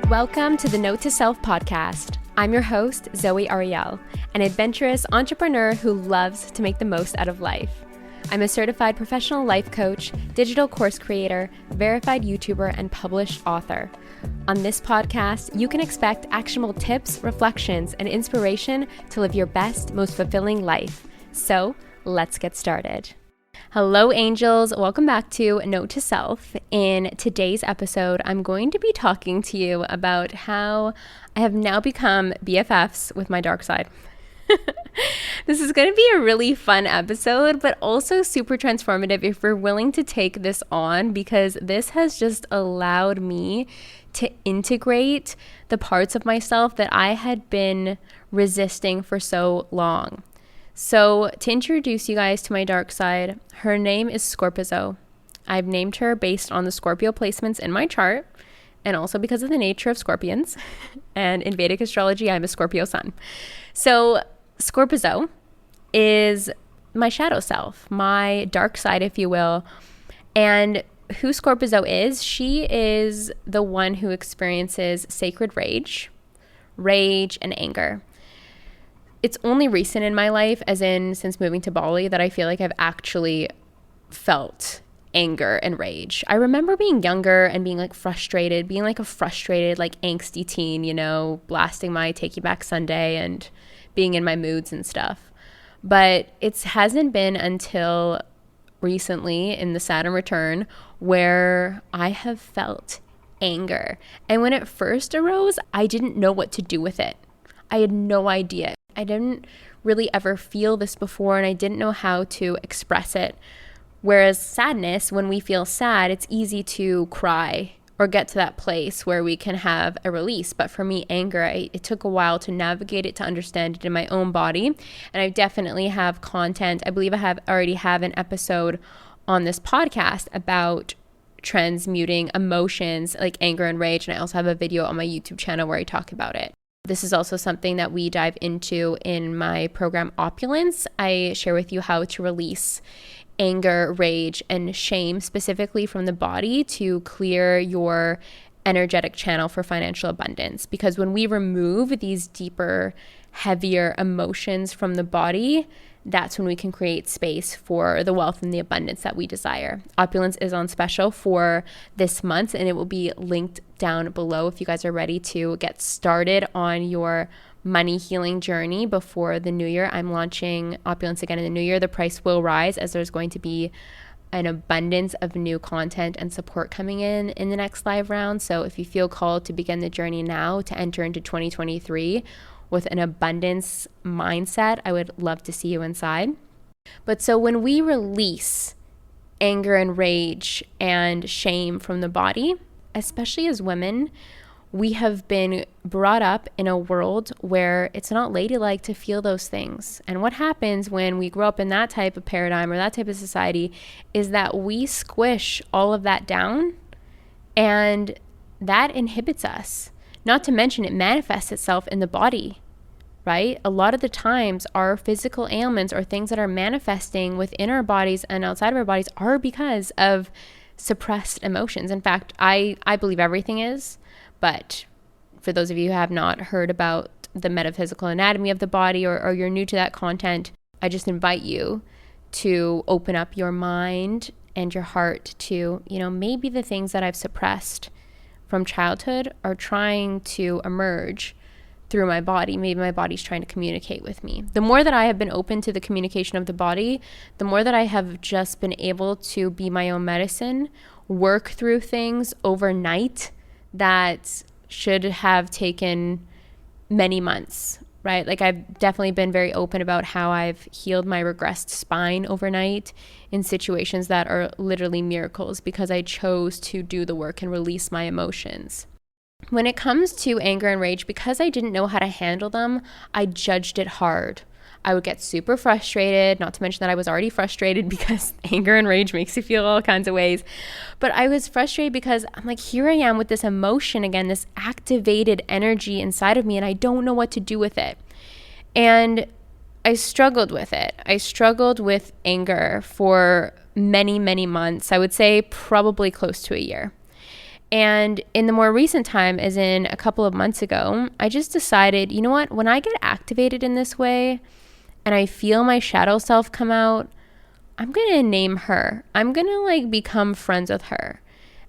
Welcome to the Note to Self podcast. I'm your host, Zoe Ariel, an adventurous entrepreneur who loves to make the most out of life. I'm a certified professional life coach, digital course creator, verified YouTuber, and published author. On this podcast, you can expect actionable tips, reflections, and inspiration to live your best, most fulfilling life. So, let's get started. Hello, angels. Welcome back to Note to Self. In today's episode, I'm going to be talking to you about how I have now become BFFs with my dark side. This is going to be a really fun episode, but also super transformative if you're willing to take this on, because this has just allowed me to integrate the parts of myself that I had been resisting for so long. So to introduce you guys to my dark side, her name is SCORPIZO. I've named her based on the Scorpio placements in my chart, and also because of the nature of scorpions. And in Vedic astrology, I'm a Scorpio sun. So SCORPIZO is my shadow self, my dark side, if you will. And who SCORPIZO is, she is the one who experiences sacred rage and anger. It's only recent in my life, as in since moving to Bali, that I feel like I've actually felt anger and rage. I remember being younger and being like frustrated, being like a frustrated, like angsty teen, you know, blasting my Take You Back Sunday and being in my moods and stuff. But it hasn't been until recently in the Saturn return where I have felt anger. And when it first arose, I didn't know what to do with it. I had no idea. I didn't really ever feel this before, and I didn't know how to express it. Whereas sadness, when we feel sad, it's easy to cry or get to that place where we can have a release. But for me, anger, it took a while to navigate it, to understand it in my own body. And I definitely have content. I believe I already have an episode on this podcast about transmuting emotions like anger and rage. And I also have a video on my YouTube channel where I talk about it. This is also something that we dive into in my program Opulence. I share with you how to release anger, rage, and shame specifically from the body to clear your energetic channel for financial abundance. Because when we remove these deeper, heavier emotions from the body, that's when we can create space for the wealth and the abundance that we desire. Opulence is on special for this month, and it will be linked down below if you guys are ready to get started on your money healing journey before the new year. I'm launching Opulence again in the new year. The price will rise as there's going to be an abundance of new content and support coming in the next live round. So if you feel called to begin the journey now to enter into 2023 with an abundance mindset, I would love to see you inside. But so when we release anger and rage and shame from the body, especially as women, we have been brought up in a world where it's not ladylike to feel those things. And what happens when we grow up in that type of paradigm or that type of society is that we squish all of that down, and that inhibits us. Not to mention it manifests itself in the body, right? A lot of the times our physical ailments or things that are manifesting within our bodies and outside of our bodies are because of suppressed emotions. In fact, I believe everything is, but for those of you who have not heard about the metaphysical anatomy of the body, or you're new to that content, I just invite you to open up your mind and your heart to, maybe the things that I've suppressed from childhood are trying to emerge through my body. Maybe my body's trying to communicate with me. The more that I have been open to the communication of the body, the more that I have just been able to be my own medicine, work through things overnight that should have taken many months, right? Like I've definitely been very open about how I've healed my regressed spine overnight in situations that are literally miracles because I chose to do the work and release my emotions. When it comes to anger and rage, because I didn't know how to handle them, I judged it hard. I would get super frustrated, not to mention that I was already frustrated because anger and rage makes you feel all kinds of ways. But I was frustrated because I'm like, here I am with this emotion again, this activated energy inside of me, and I don't know what to do with it. And I struggled with it. I struggled with anger for many, many months. I would say probably close to a year. And in the more recent time, as in a couple of months ago, I just decided, you know what, when I get activated in this way and I feel my shadow self come out, I'm going to name her. I'm going to like become friends with her.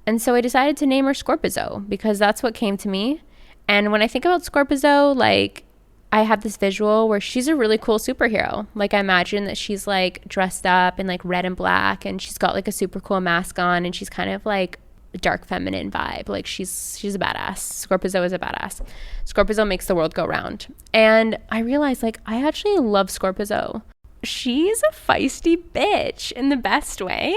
And so I decided to name her SCORPIZO because that's what came to me. And when I think about SCORPIZO, like I have this visual where she's a really cool superhero. Like I imagine that she's like dressed up in like red and black and she's got like a super cool mask on and she's kind of like a dark feminine vibe. Like she's a badass. SCORPIZO is a badass. SCORPIZO makes the world go round. And I realized like I actually love SCORPIZO. She's a feisty bitch in the best way.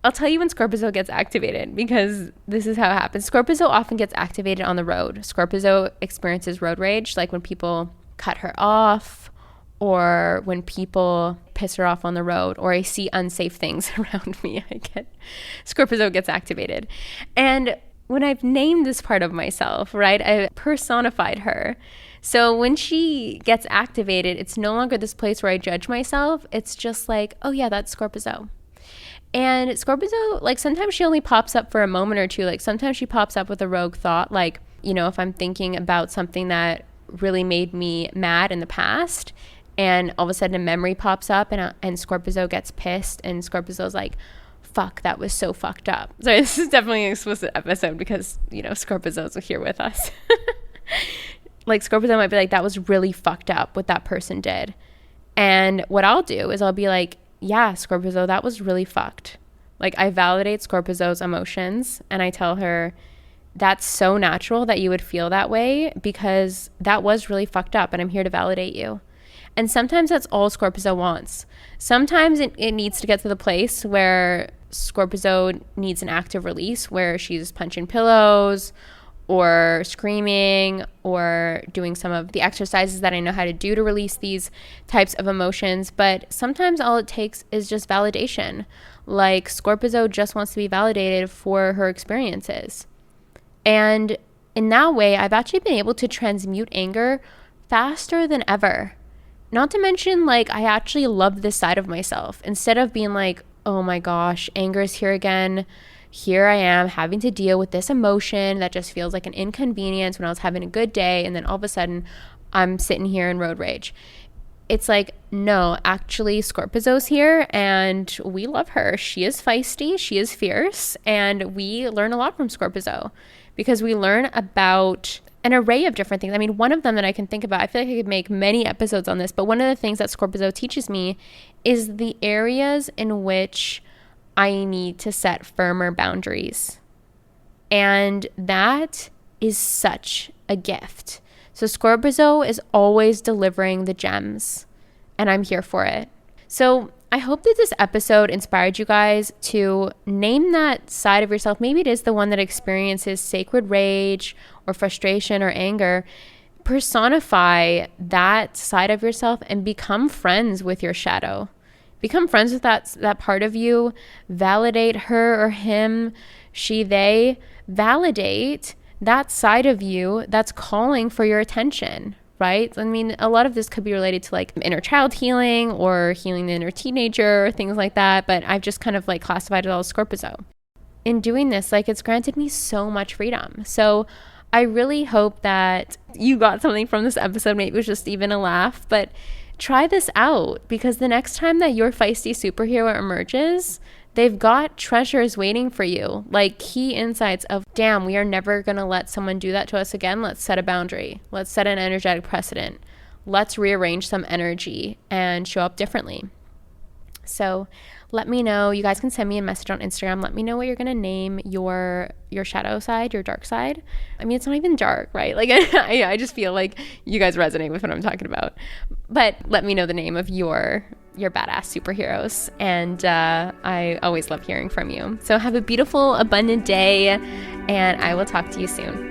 I'll tell you when SCORPIZO gets activated because this is how it happens. SCORPIZO often gets activated on the road. SCORPIZO experiences road rage, like when people cut her off or when people piss her off on the road or I see unsafe things around me. SCORPIZO gets activated. And when I've named this part of myself, right, I personified her. So when she gets activated, it's no longer this place where I judge myself. It's just like, oh yeah, that's SCORPIZO. And SCORPIZO, like sometimes she only pops up for a moment or two. Like sometimes she pops up with a rogue thought. Like, you know, if I'm thinking about something that really made me mad in the past and all of a sudden a memory pops up and SCORPIZO gets pissed and SCORPIZO's like, fuck, that was so fucked up. So this is definitely an explicit episode because, you know, SCORPIZO's here with us. Like SCORPIZO might be like, that was really fucked up what that person did. And what I'll do is I'll be like, yeah, SCORPIZO, that was really fucked. Like I validate SCORPIZO's emotions and I tell her that's so natural that you would feel that way because that was really fucked up and I'm here to validate you. And sometimes that's all SCORPIZO wants. Sometimes it needs to get to the place where SCORPIZO needs an active release where she's punching pillows or screaming or doing some of the exercises that I know how to do to release these types of emotions. But sometimes all it takes is just validation. Like SCORPIZO just wants to be validated for her experiences. And in that way, I've actually been able to transmute anger faster than ever. Not to mention, like, I actually love this side of myself. Instead of being like, oh my gosh, anger is here again. Here I am having to deal with this emotion that just feels like an inconvenience when I was having a good day. And then all of a sudden I'm sitting here in road rage. It's like, no, actually SCORPIZO's here and we love her. She is feisty. She is fierce. And we learn a lot from SCORPIZO because we learn about an array of different things. I mean, one of them that I can think about, I feel like I could make many episodes on this, but one of the things that SCORPIZO teaches me is the areas in which I need to set firmer boundaries. And that is such a gift. So SCORPIZO is always delivering the gems, and I'm here for it. So I hope that this episode inspired you guys to name that side of yourself. Maybe it is the one that experiences sacred rage or frustration or anger. Personify that side of yourself and become friends with your shadow. Become friends with that part of you. Validate her or him, she, they. Validate that side of you that's calling for your attention, right? I mean, a lot of this could be related to like inner child healing or healing the inner teenager or things like that. But I've just kind of like classified it all as SCORPIZO. In doing this, like it's granted me so much freedom. So I really hope that you got something from this episode. Maybe it was just even a laugh, but try this out because the next time that your feisty superhero emerges, they've got treasures waiting for you, like key insights of, damn, we are never going to let someone do that to us again. Let's set a boundary. Let's set an energetic precedent. Let's rearrange some energy and show up differently. So let me know. You guys can send me a message on Instagram. Let me know what you're going to name your shadow side, your dark side. I mean, it's not even dark, right? Like I just feel like you guys resonate with what I'm talking about. But let me know the name of your badass superheroes. And I always love hearing from you. So have a beautiful, abundant day, and I will talk to you soon.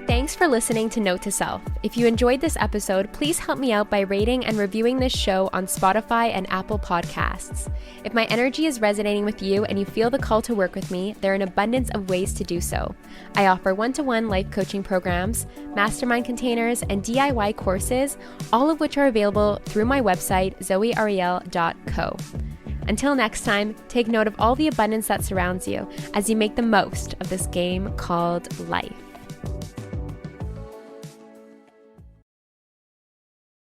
Thanks for listening to Note to Self. If you enjoyed this episode, please help me out by rating and reviewing this show on Spotify and Apple Podcasts. If my energy is resonating with you and you feel the call to work with me, there are an abundance of ways to do so. I offer one-to-one life coaching programs, mastermind containers, and DIY courses, all of which are available through my website, zoeariel.co. Until next time, take note of all the abundance that surrounds you as you make the most of this game called life.